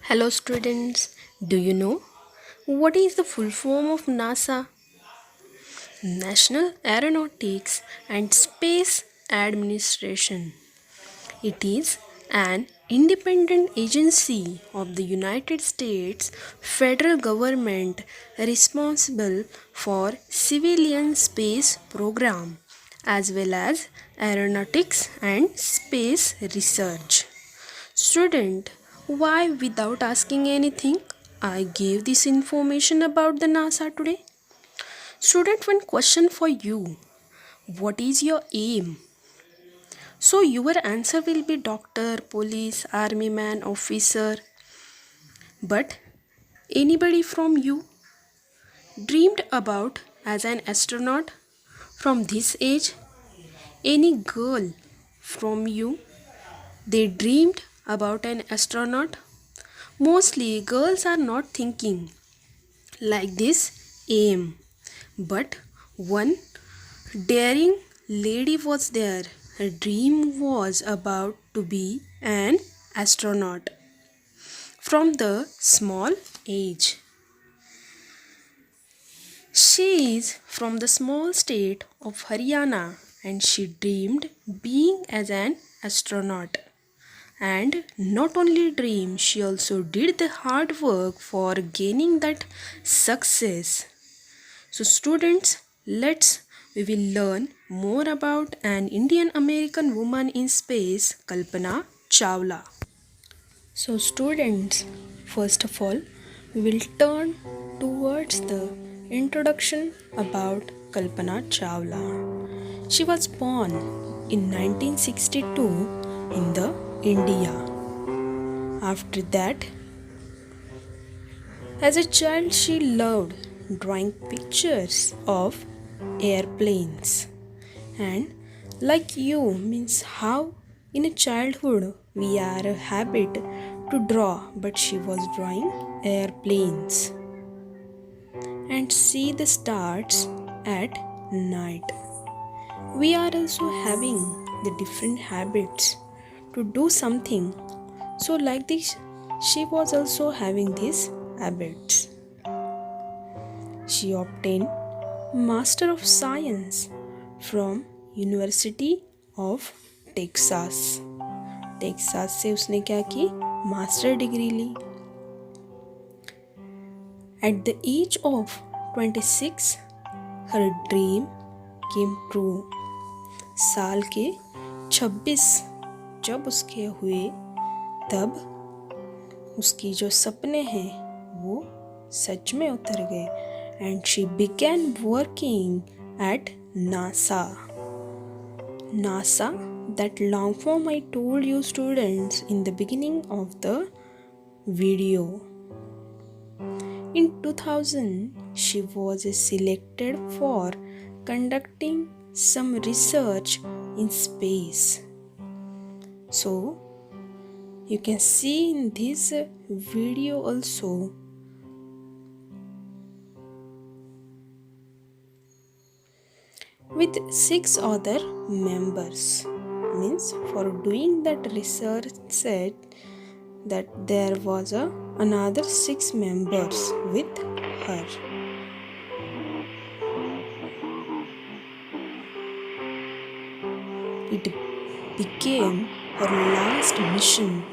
Hello students, do you know what is the full form of NASA? National Aeronautics and Space Administration. It is an independent agency of the United States federal government responsible for civilian space program as well as aeronautics and space research. Student, why without asking anything? I gave this information about the NASA today. Student, one question for you. What is your aim? So your answer will be doctor, police, army man, officer. But anybody from you dreamed about as an astronaut from this age? Any girl from you they dreamed about an astronaut? Mostly girls are not thinking like this aim, but one daring lady was there. Her dream was about to be an astronaut from the small age. She is from the small state of Haryana and she dreamed being as an astronaut. And not only dream, she also did the hard work for gaining that success. So students, we will learn more about an Indian American woman in space, Kalpana Chawla. So students, first of all, we will turn towards the introduction about Kalpana Chawla. She was born in 1962 in the India. After that, as a child, she loved drawing pictures of airplanes. And like you, means how in a childhood we are a habit to draw, but she was drawing airplanes and see the stars at night. We are also having the different habits to do something. So like this, she was also having these habits. She obtained Master of Science from University of Texas. Texas से उसने क्या की master degree ली. At the age of 26, her dream came true. साल के 26 जब उसके हुए तब उसकी जो सपने हैं वो सच में उतर गए. And she began working at NASA. NASA, that long form I told you students in the beginning of the video. In 2000, she was selected for conducting some research in space. So, you can see in this video also with 6 other members. Means for doing that research said that there was another 6 members with her. It became her last mission.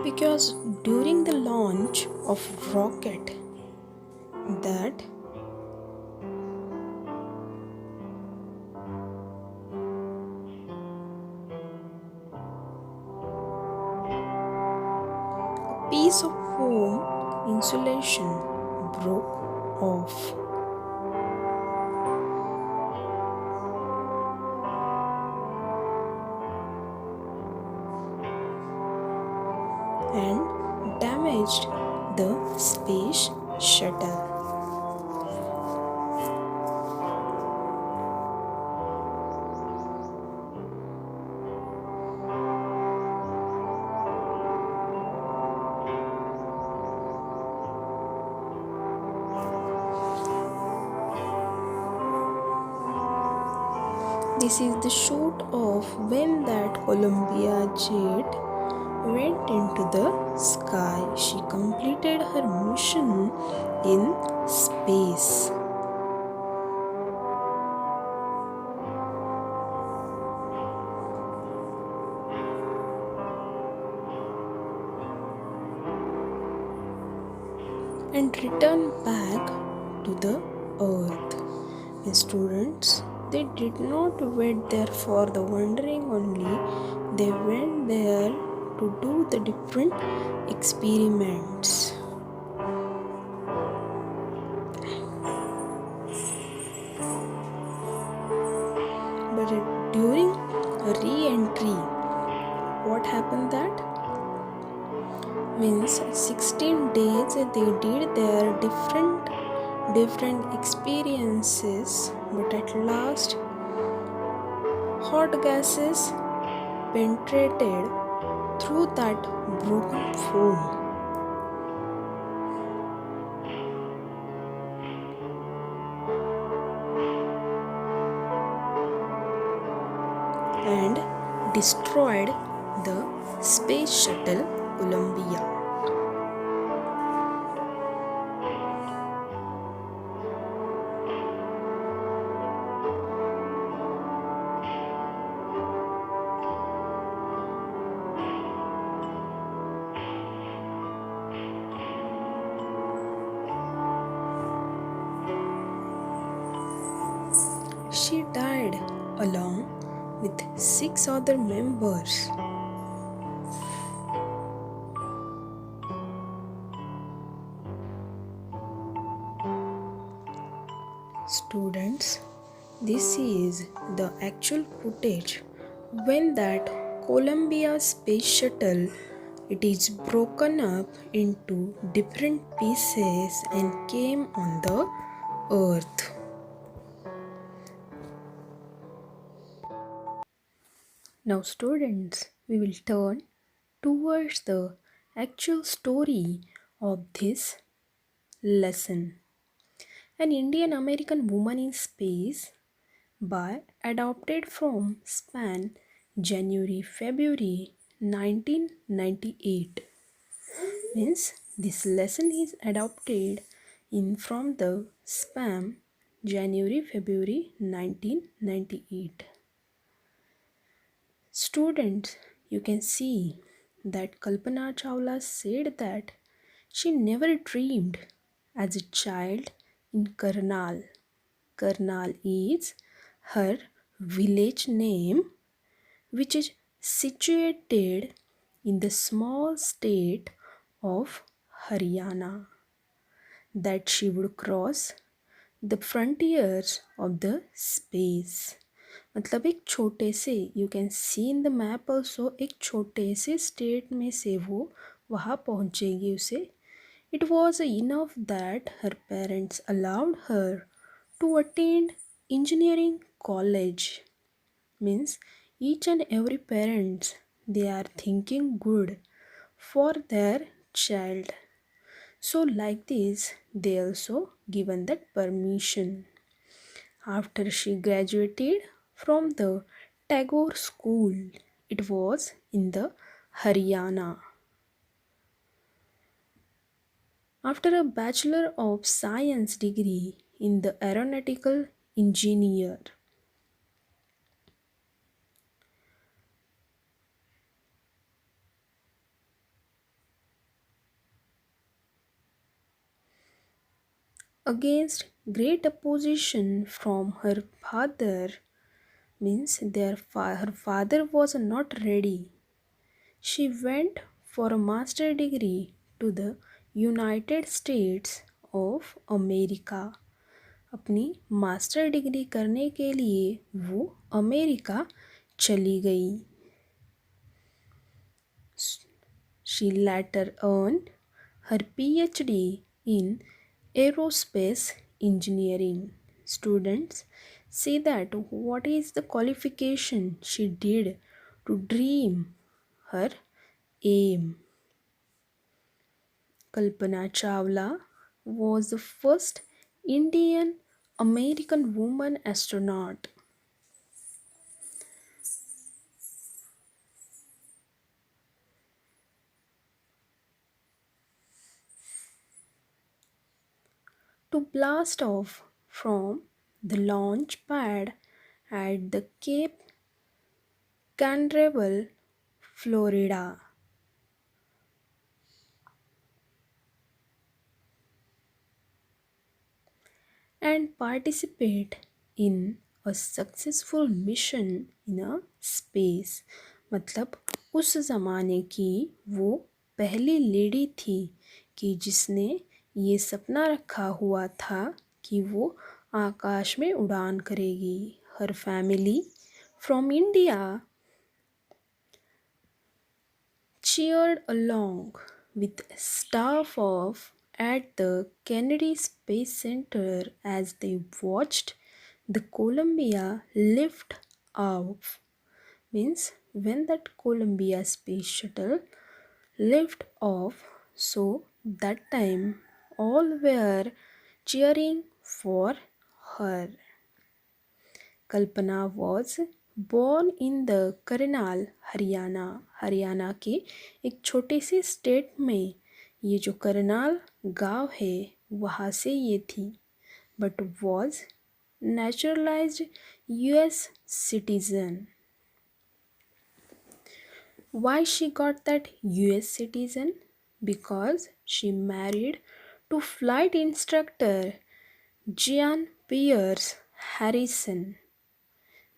Because during the launch of rocket, that a piece of foam insulation broke off. And damaged the space shuttle. This is the shot of when that Columbia jet went into the sky. She completed her mission in space. And returned back to the earth. The students, they did not wait there for the wandering only, they went there to do the different experiments. But during re-entry, what happened that means 16 days they did their different experiences, but at last hot gases penetrated through that broken foam and destroyed the space shuttle Columbia. She died along with 6 other members. Students, this is the actual footage when that Columbia space shuttle it is broken up into different pieces and came on the earth. Now students, we will turn towards the actual story of this lesson. An Indian American woman in space by adopted from Span January February 1998 means this lesson is adopted in from the Spam January February 1998. Students, you can see that Kalpana Chawla said that she never dreamed as a child in Karnal. Karnal is her village name, which is situated in the small state of Haryana, that she would cross the frontiers of the space. मतलब एक छोटे से you can see in the map also एक छोटे से state में से वो वहाँ पहुँचेगी उसे. It was enough that her parents allowed her to attend engineering college. Means each and every parents they are thinking good for their child, so like this they also given that permission. After she graduated from the Tagore school, it was in the Haryana. After a bachelor of science degree in the aeronautical engineer, against great opposition from her father, means her father was not ready, she went for a master degree to the United States of America. अपनी master degree करने के लिए वो America चली गई. She later earned her PhD in aerospace engineering. Students, see that what is the qualification she did to dream her aim. Kalpana Chawla was the first Indian American woman astronaut. to blast off from the launch pad at the Cape Canaveral, Florida, and participate in a successful mission in a space. मतलब उस ज़माने की वो पहली lady थी कि जिसने ये सपना रखा हुआ था कि वो आकाश में उड़ान करेगी. हर family from India cheered along with staff of at the Kennedy Space Center as they watched the Columbia lift off. Means when that Columbia space shuttle lift off, so that time all were cheering for her. Kalpana was born in the Karnal Haryana. Haryana के एक छोटे से state में ये जो करनाल गांव है वहाँ से ये थी. But was naturalized US citizen. Why she got that US citizen? Because she married to flight instructor Jean Pierre Harrison.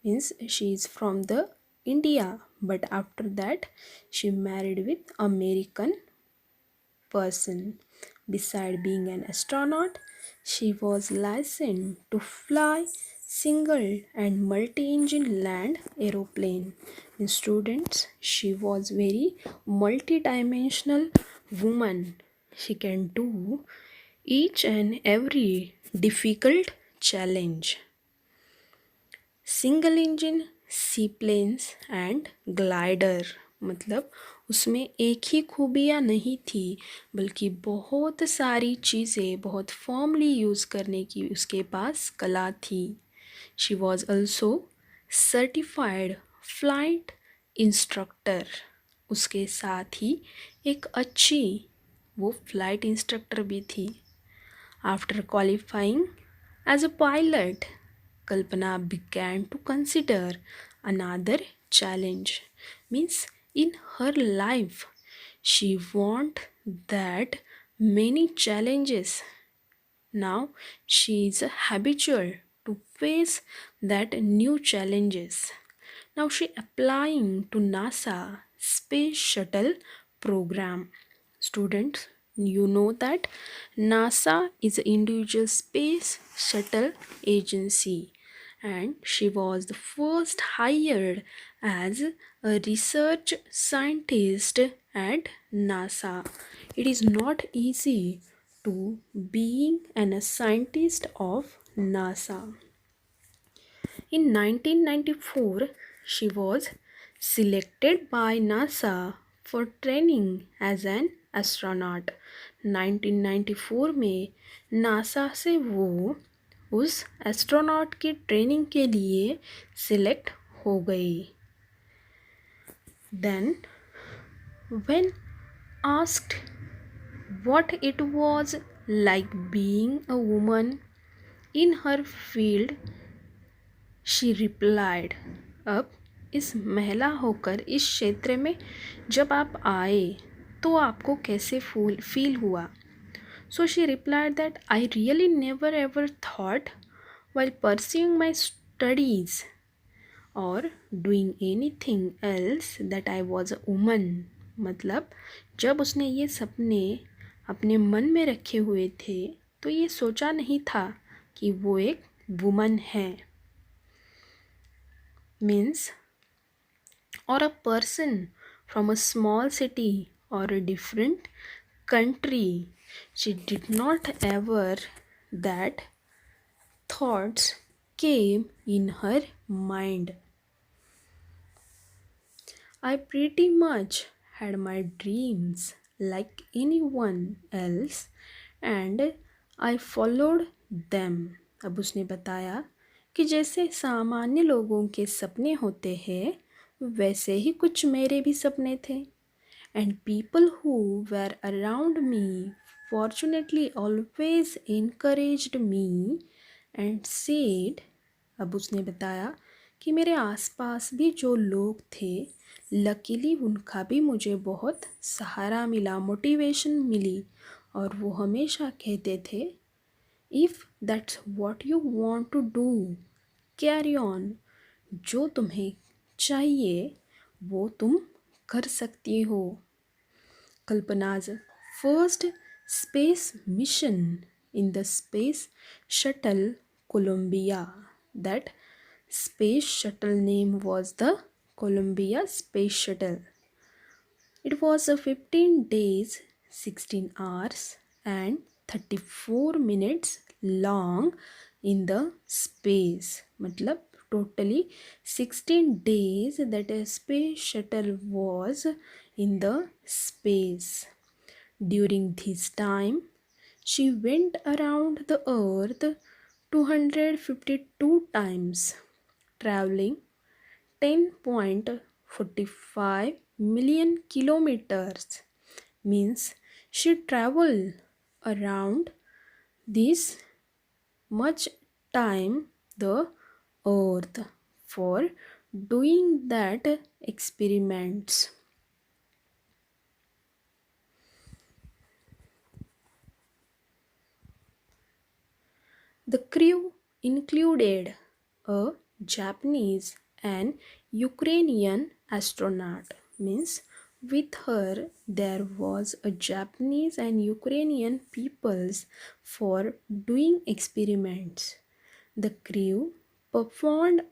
Means she is from the India, but after that she married with American person. Beside being an astronaut, she was licensed to fly single and multi-engine land aeroplane. In students, she was very multi-dimensional woman. She can do each and every difficult challenge. Single engine seaplanes and glider. मतलब उसमें एक ही खूबियाँ नहीं थी बल्कि बहुत सारी चीज़ें बहुत फॉर्मली यूज़ करने की उसके पास कला थी. She was also certified flight instructor. उसके साथ ही एक अच्छी वो फ्लाइट इंस्ट्रक्टर भी थी. After qualifying as a pilot, Kalpana began to consider another challenge. Means in her life she want that many challenges. Now she is habitual to face that new challenges. Now she applying to NASA space shuttle program. Students, you know that NASA is an individual space shuttle agency, and she was the first hired as a research scientist at NASA. It is not easy to being a scientist of NASA. In 1994, she was selected by NASA for training as an astronaut. 1994 में NASA से वो उस astronaut की training के लिए select हो गई. Then when asked what it was like being a woman in her field, she replied, अब इस महिला होकर इस क्षेत्र में जब आप आए तो आपको कैसे फील हुआ? So she replied that I really never ever thought while pursuing my studies or doing anything else that I was a woman. मतलब जब उसने ये सपने अपने मन में रखे हुए थे तो ये सोचा नहीं था कि वो एक वुमन है. Means or a person from a small city or a different country. She did not ever that thoughts came in her mind. I pretty much had my dreams like anyone else and I followed them. अब उसने बताया कि जैसे सामान्य लोगों के सपने होते हैं वैसे ही कुछ मेरे भी सपने थे. And people who were around me fortunately always encouraged me and said, अब उसने बताया कि मेरे आसपास भी जो लोग थे, लकीली उनका भी मुझे बहुत सहारा मिला, मोटिवेशन मिली, और वो हमेशा कहते थे, if that's what you want to do, carry on, जो तुम्हें चाहिए वो तुम कर सकती हो. Kalpana's first space mission in the space shuttle Columbia. That space shuttle name was the Columbia Space Shuttle. It was a 15 days, 16 hours and 34 minutes long in the space. मतलब totally 16 days that a space shuttle was in the space. During this time, she went around the earth 252 times, traveling 10.45 million kilometers. Means she traveled around this much time the earth for doing that experiments. The crew included a Japanese and Ukrainian astronaut. Means with her there was a Japanese and Ukrainian peoples for doing experiments. The crew performed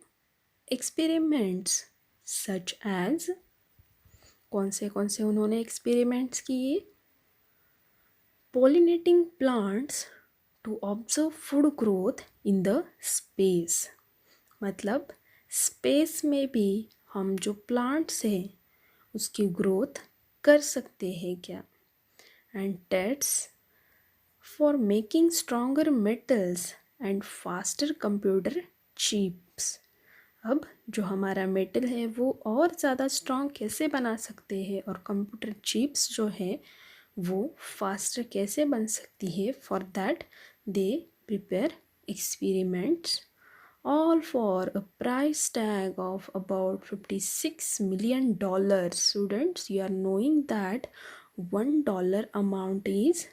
experiments such as कौन से उन्होंने experiments किए? Pollinating plants to observe food growth in the space. मतलब space में भी हम जो plants हैं उसकी ग्रोथ कर सकते हैं क्या. And tests for making stronger metals and faster computer chips. अब जो हमारा मेटल है वो और ज़्यादा स्ट्रॉन्ग कैसे बना सकते हैं और कंप्यूटर चिप्स जो है वो फास्टर कैसे बन सकती है. For that they prepare experiments, all for a price tag of about $56 million. Students, you are knowing that $1 amount is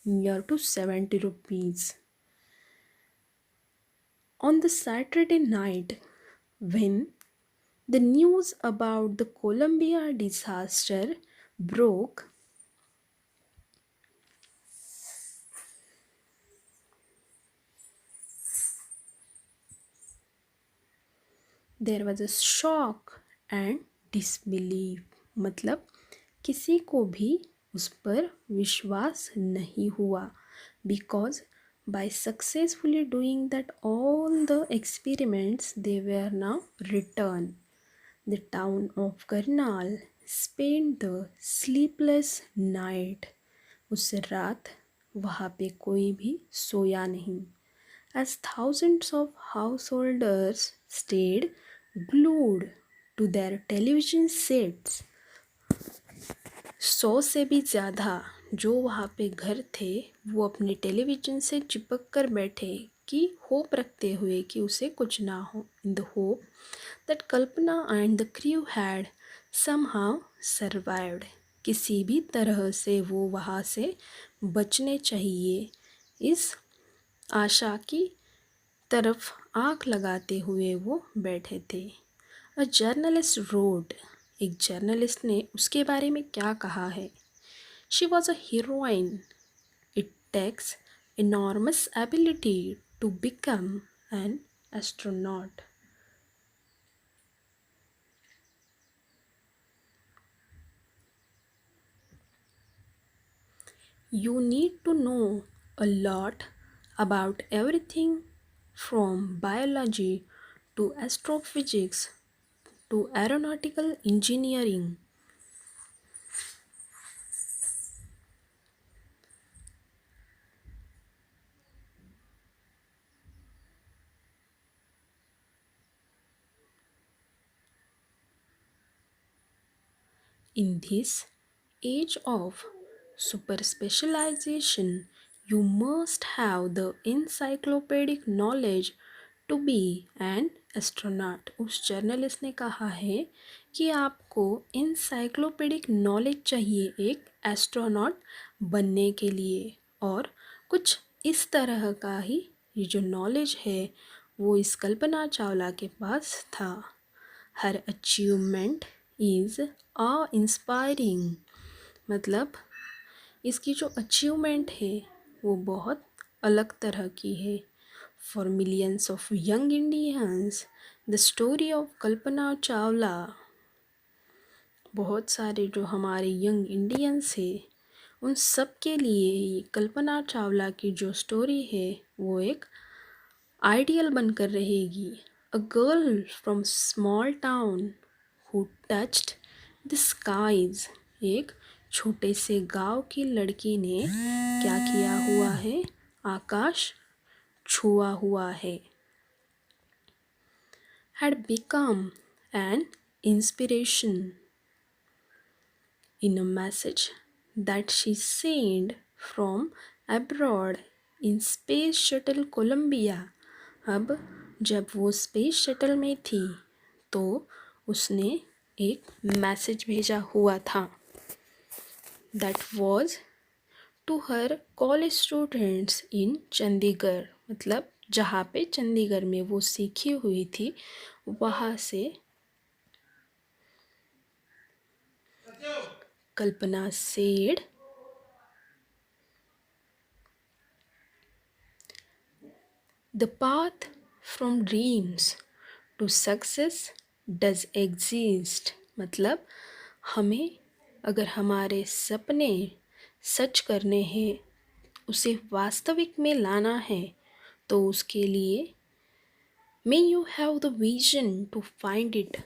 near to 70 rupees. On the Saturday night, when the news about the Columbia disaster broke, there was a shock and disbelief. मतलब किसी को भी उस पर विश्वास नहीं हुआ. Because by successfully doing that all the experiments they were now returned. The town of Karnal spent the sleepless night. उस रात वहाँ पे कोई भी सोया नहीं. As thousands of householders stayed glued to their television sets. 100 से भी ज़्यादा जो वहाँ पे घर थे वो अपने टेलीविज़न से चिपक कर बैठे कि होप रखते हुए कि उसे कुछ ना हो. In the hope that Kalpana and the crew had somehow survived. किसी भी तरह से वो वहाँ से बचने चाहिए इस आशा की तरफ आँख लगाते हुए वो बैठे थे. अ जर्नलिस्ट रोड, एक जर्नलिस्ट ने उसके बारे में क्या कहा है. She was a heroine. It takes enormous ability to become an astronaut. You need to know a lot about everything from biology to astrophysics to aeronautical engineering. In this age of super specialization. You must have the encyclopedic knowledge to be an astronaut. उस journalist ने कहा है कि आपको encyclopedic knowledge चाहिए एक astronaut बनने के लिए, और कुछ इस तरह का ही ये जो नॉलेज है वो इस कल्पना चावला के पास था। हर अचीवमेंट इज़ आ इंस्पायरिंग, मतलब इसकी जो अचीवमेंट है वो बहुत अलग तरह की है। For millions of young Indians the story of Kalpana Chawla, बहुत सारे जो हमारे यंग इंडियंस है उन सब के लिए ये कल्पना चावला की जो स्टोरी है वो एक आइडियल बनकर रहेगी। A girl from small town who touched the skies, एक छोटे से गांव की लड़की ने क्या किया हुआ है, आकाश छुआ हुआ है। had become an inspiration in a message that she sent from abroad in space shuttle Columbia। अब जब वो स्पेस शटल में थी तो उसने एक मैसेज भेजा हुआ था। That was to her college students in Chandigarh, मतलब जहाँ पे चंडीगढ़ में वो सीखी हुई थी वहाँ से Kalpana said the path from dreams to success does exist, मतलब हमें अगर हमारे सपने सच करने हैं, उसे वास्तविक में लाना है, तो उसके लिए may you have the vision to find it,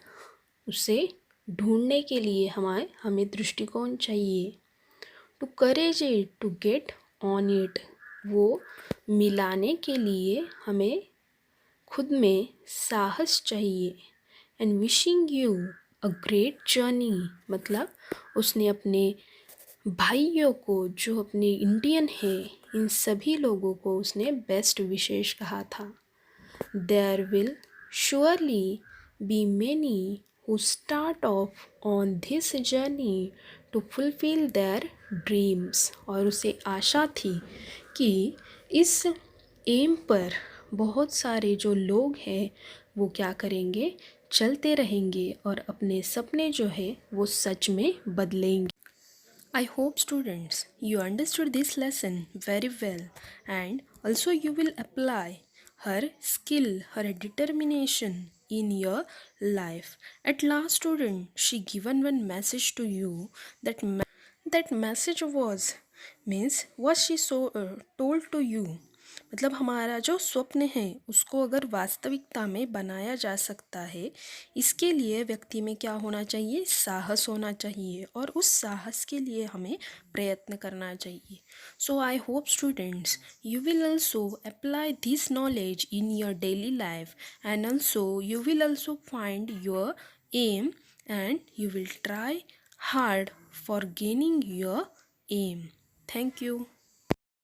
उसे ढूंढने के लिए हमें दृष्टिकोण चाहिए। To courage it to get on it, वो मिलाने के लिए हमें खुद में साहस चाहिए। And wishing you a great journey, मतलब उसने अपने भाइयों को जो अपने इंडियन है इन सभी लोगों को उसने बेस्ट विशेष कहा था। There will surely be many who start off on this journey to fulfill their dreams, और उसे आशा थी कि इस एम पर बहुत सारे जो लोग हैं वो क्या करेंगे, चलते रहेंगे और अपने सपने जो है वो सच में बदलेंगे। I hope students you understood this lesson very well, and also you will apply her skill, her determination in your life. At last student, she given one message to you. That message was means what she told to you, मतलब हमारा जो स्वप्न है उसको अगर वास्तविकता में बनाया जा सकता है, इसके लिए व्यक्ति में क्या होना चाहिए, साहस होना चाहिए, और उस साहस के लिए हमें प्रयत्न करना चाहिए। So I hope students you will also apply this knowledge in your daily life, and also you will also find your aim, and you will try hard for gaining your aim. Thank you.